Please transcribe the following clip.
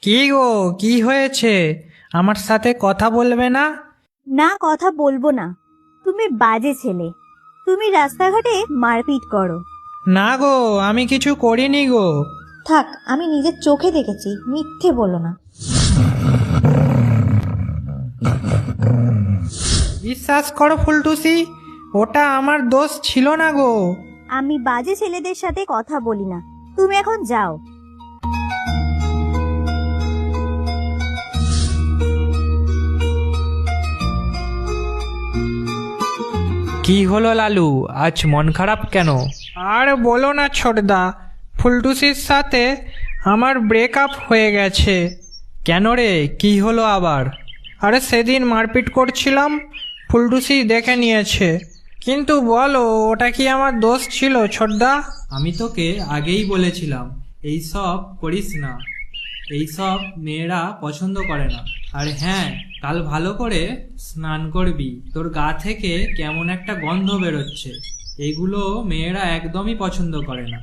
কি গো, কি হয়েছে? আমার সাথে কথা বলবে না? না, কথা বলবো না। তুমি বাজে ছেলে। তুমি রাস্তাঘাটে মারপিট করো। না গো, আমি কিছু করিনি গো। থাক, আমি নিজের চোখে দেখেছি, মিথ্যে বলো না। বিশ্বাস করো ফুলটুসি, ওটা আমার দোষ ছিল না গো। আমি বাজে ছেলেদের সাথে কথা বলি না। তুমি এখন যাও। কি হলো লালু, আজ মন খারাপ কেন? আর বলো না ছোটদা, ফুলটুসির সাথে আমার ব্রেকআপ হয়ে গেছে। কেন রে, কি হলো আবার? আরে সেদিন মারপিট করছিলাম, ফুলটুসি দেখে নিয়েছে। কিন্তু বলো, ওটা কি আমার দোষ ছিল ছোটদা? আমি তোকে আগেই বলেছিলাম এইসব করিস না, এইসব মেয়েরা পছন্দ করে না। আর হ্যাঁ, কাল ভালো করে স্নান করবি, তোর গা থেকে কেমন একটা গন্ধ বেরোচ্ছে, এগুলো মেয়েরা একদমই পছন্দ করে না।